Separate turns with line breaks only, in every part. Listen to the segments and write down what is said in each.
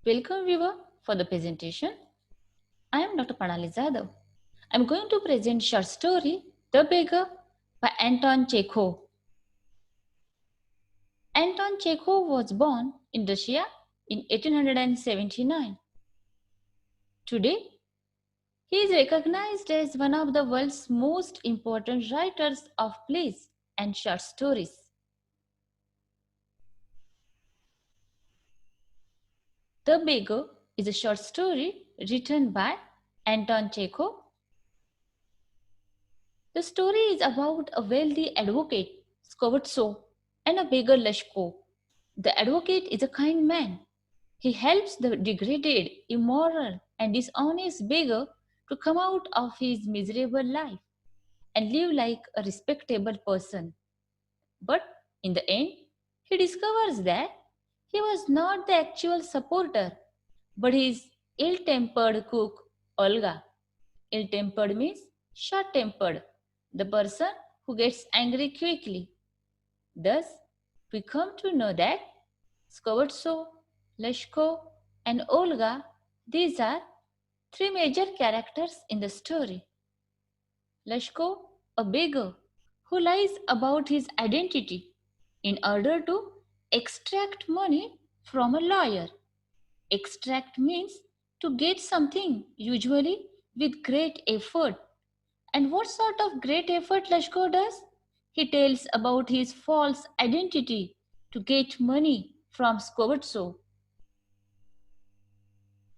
Welcome viewer for the presentation. I am Dr. Pranali Zadav. I am going to present short story The Beggar by Anton Chekhov. Anton Chekhov was born in Russia in 1879. Today, he is recognized as one of the world's most important writers of plays and short stories. The Beggar is a short story written by Anton Chekhov. The story is about a wealthy advocate, Skvortsov, and a beggar, Leshko. The advocate is a kind man. He helps the degraded, immoral, and dishonest beggar to come out of his miserable life and live like a respectable person. But in the end, he discovers that he was not the actual supporter, but his ill tempered cook, Olga. Ill tempered means short tempered, the person who gets angry quickly. Thus, we come to know that Skvortsov, Leshko, and Olga, these are three major characters in the story. Leshko, a beggar who lies about his identity in order to extract money from a lawyer. Extract means to get something, usually with great effort. And what sort of great effort Leshko does? He tells about his false identity to get money from Skvortsov.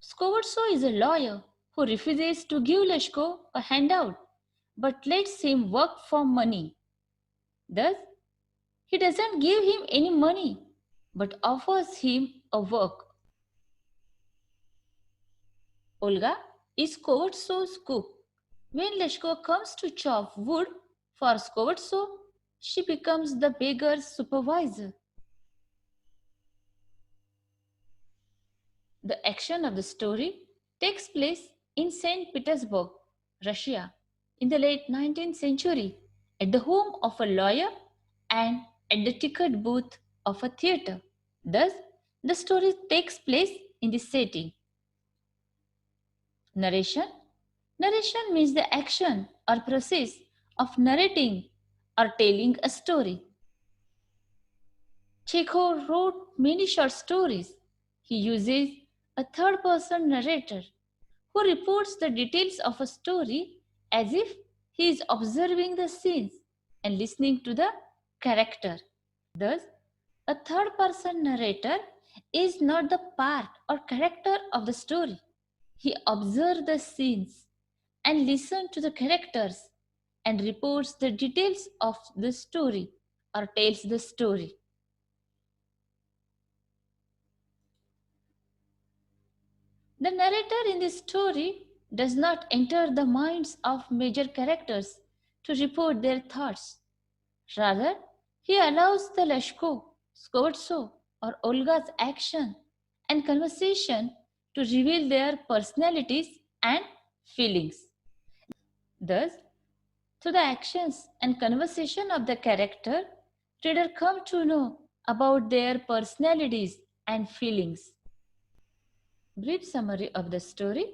Skvortsov is a lawyer who refuses to give Leshko a handout but lets him work for money. Thus, he doesn't give him any money but offers him a work. Olga is Skvortsov's cook. When Leshko comes to chop wood for Skvortsov, she becomes the beggar's supervisor. The action of the story takes place in St. Petersburg, Russia, in the late 19th century, at the home of a lawyer and at the ticket booth of a theatre. Thus, the story takes place in this setting. Narration. Narration means the action or process of narrating or telling a story. Chekhov wrote many short stories. He uses a third person narrator who reports the details of a story as if he is observing the scenes and listening to the character. Thus, a third person narrator is not the part or character of the story. He observes the scenes and listens to the characters and reports the details of the story or tells the story. The narrator in this story does not enter the minds of major characters to report their thoughts. Rather, he allows the Leshko, Skvortsov, or Olga's action and conversation to reveal their personalities and feelings. Thus, through the actions and conversation of the character, reader come to know about their personalities and feelings. Brief summary of the story.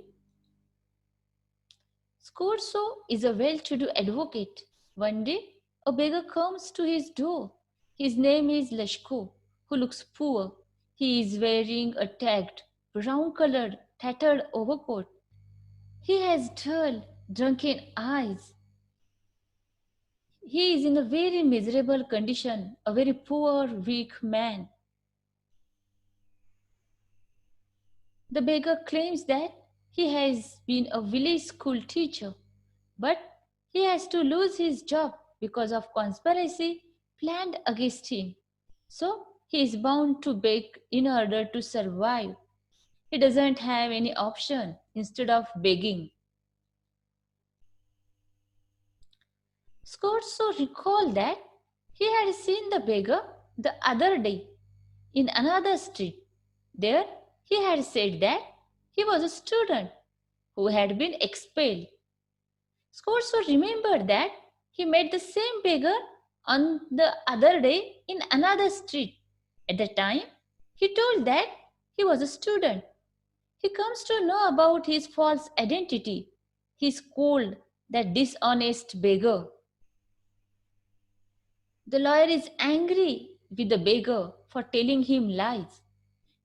Skvortsov is a well-to-do advocate. One day, a beggar comes to his door. His name is Leshko, who looks poor. He is wearing a tagged, brown-colored, tattered overcoat. He has dull, drunken eyes. He is in a very miserable condition, a very poor, weak man. The beggar claims that he has been a village school teacher, but he has to lose his job because of conspiracy planned against him. So he is bound to beg in order to survive. He doesn't have any option instead of begging. Skvortsov recalled that he had seen the beggar the other day in another street. There he had said that he was a student who had been expelled. Skvortsov remembered that he met the same beggar on the other day in another street. At the time, he told that he was a student He comes to know about his false identity. He scolds that dishonest beggar. The lawyer is angry with the beggar for telling him lies.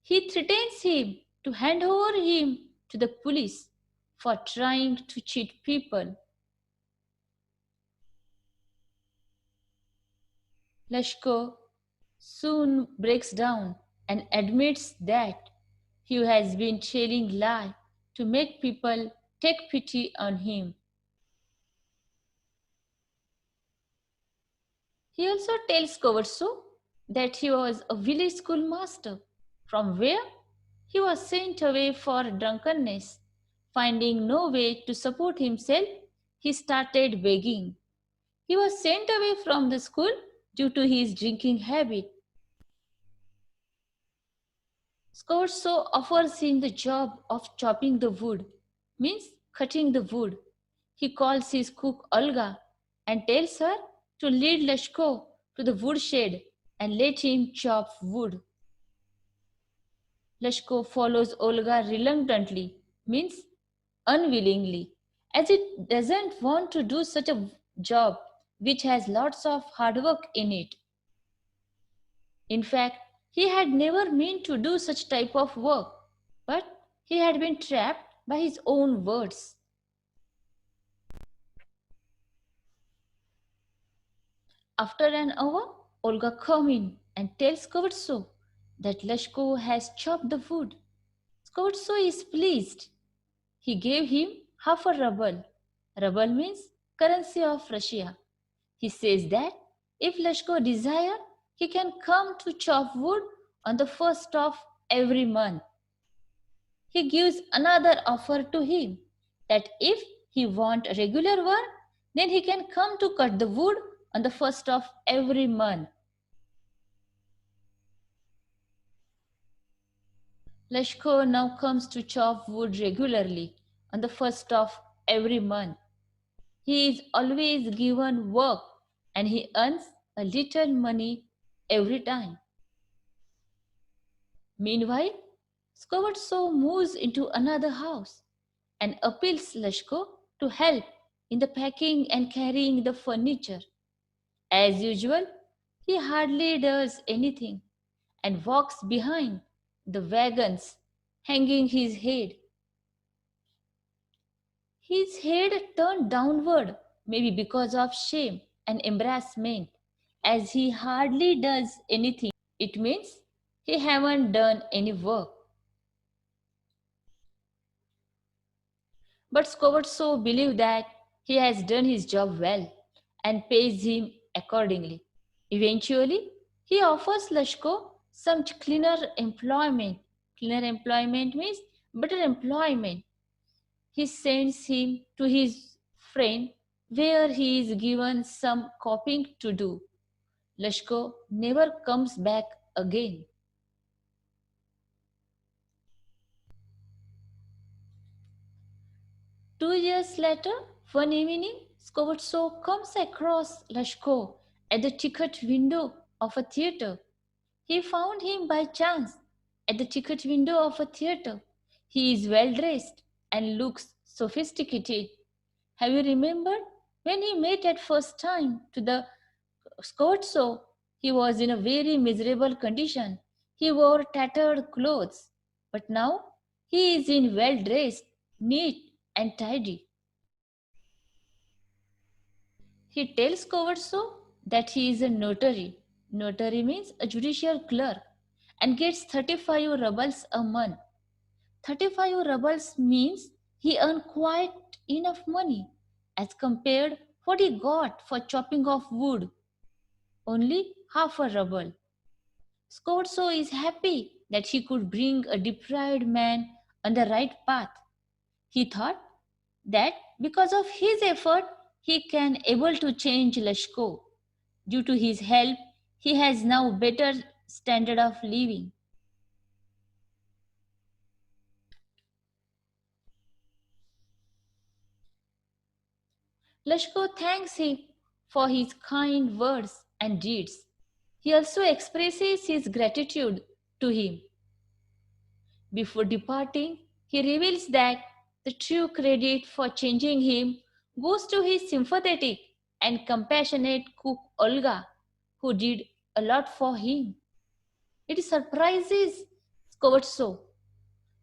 He threatens him to hand over him to the police for trying to cheat people. Lashko soon breaks down and admits that he has been telling lies to make people take pity on him. He also tells Kovatsu that he was a village schoolmaster, from where he was sent away for drunkenness. Finding no way to support himself, he started begging. He was sent away from the school due to his drinking habit. Scorso offers him the job of chopping the wood, means cutting the wood. He calls his cook Olga and tells her to lead Lashko to the woodshed and let him chop wood. Lashko follows Olga reluctantly, means unwillingly, as it doesn't want to do such a job which has lots of hard work in it. In fact, he had never meant to do such type of work, but he had been trapped by his own words. After an hour, Olga comes in and tells Kovtso that Lashko has chopped the wood. Kovtso is pleased. He gave him half a ruble. Ruble means currency of Russia. He says that if Lashko desire, he can come to chop wood on the first of every month. He gives another offer to him that if he want regular work, then he can come to cut the wood on the first of every month. Lashko now comes to chop wood regularly on the first of every month. He is always given work and he earns a little money every time. Meanwhile, Skovatso moves into another house and appeals Lashko to help in the packing and carrying the furniture. As usual, he hardly does anything and walks behind the wagons, hanging his head. His head turned downward, maybe because of shame and embarrassment, as he hardly does anything. It means he haven't done any work. But Scoverso believes that he has done his job well and pays him accordingly. Eventually, he offers Lashko some cleaner employment. Cleaner employment means better employment. He sends him to his friend where he is given some copying to do. Lashko never comes back again. 2 years later, one evening, Scovatso comes across Lashko at the ticket window of a theater. He found him by chance at the ticket window of a theater. He is well dressed and looks sophisticated. Have you remembered when he met at first time to the Scovatso? He was in a very miserable condition. He wore tattered clothes, but now he is in well dressed, neat and tidy. He tells Coverso that he is a notary. Notary means a judicial clerk and gets 35 rubles a month. 35 rubles means he earned quite enough money as compared what he got for chopping of wood, only half a ruble. Scorso is happy that he could bring a deprived man on the right path. He thought that because of his effort he can able to change Lashko. Due to his help, he has now better standard of living. Lashko thanks him for his kind words and deeds. He also expresses his gratitude to him. Before departing, He reveals that the true credit for changing him goes to his sympathetic and compassionate cook Olga, who did a lot for him. It surprises Skvortsov.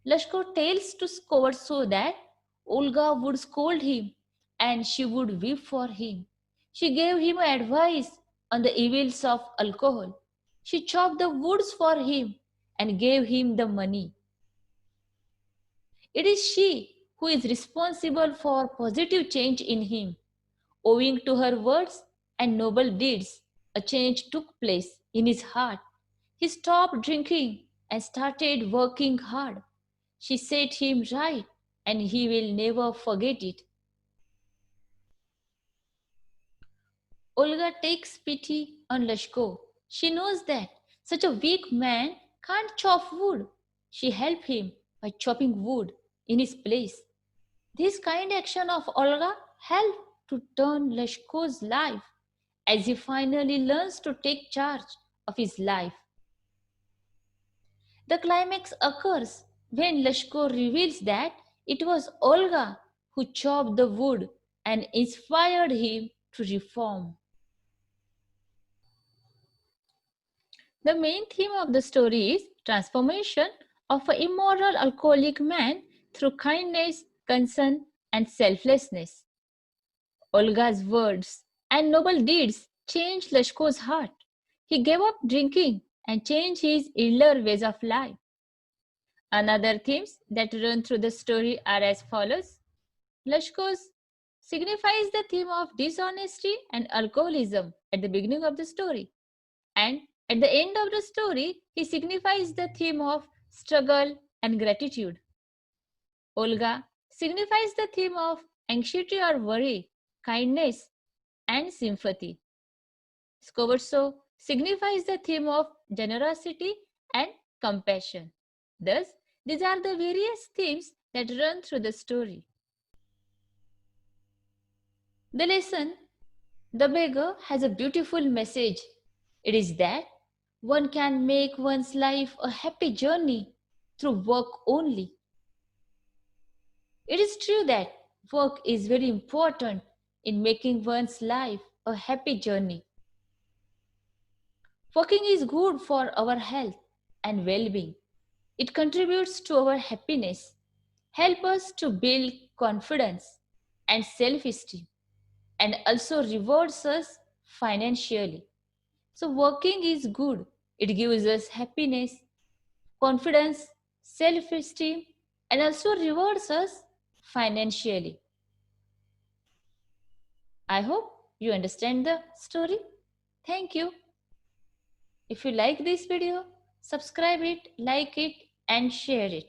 Lashko tells to Skvortsov that Olga would scold him and she would weep for him. She gave him advice on the evils of alcohol. She chopped the woods for him and gave him the money. It is she who is responsible for positive change in him. Owing to her words and noble deeds, a change took place in his heart. He stopped drinking and started working hard. She set him right, and he will never forget it. Olga takes pity on Lashko. She knows that such a weak man can't chop wood. She helps him by chopping wood in his place. This kind action of Olga helped to turn Lashko's life as he finally learns to take charge of his life. The climax occurs when Lashko reveals that it was Olga who chopped the wood and inspired him to reform. The main theme of the story is transformation of an immoral alcoholic man through kindness, concern, and selflessness. Olga's words and noble deeds changed Lashko's heart. He gave up drinking and changed his iller ways of life. Another themes that run through the story are as follows. Lashko's signifies the theme of dishonesty and alcoholism at the beginning of the story. And at the end of the story, he signifies the theme of struggle and gratitude. Olga signifies the theme of anxiety or worry, kindness, and sympathy. Skvortsov signifies the theme of generosity and compassion. Thus, these are the various themes that run through the story. The lesson, The Beggar, has a beautiful message. It is that one can make one's life a happy journey through work only. It is true that work is very important in making one's life a happy journey. Working is good for our health and well-being. It contributes to our happiness, help us to build confidence and self-esteem, and also rewards us financially. So working is good. It gives us happiness, confidence, self-esteem, and also rewards us financially. I hope you understand the story. Thank you. If you like this video, subscribe it, like it, and share it.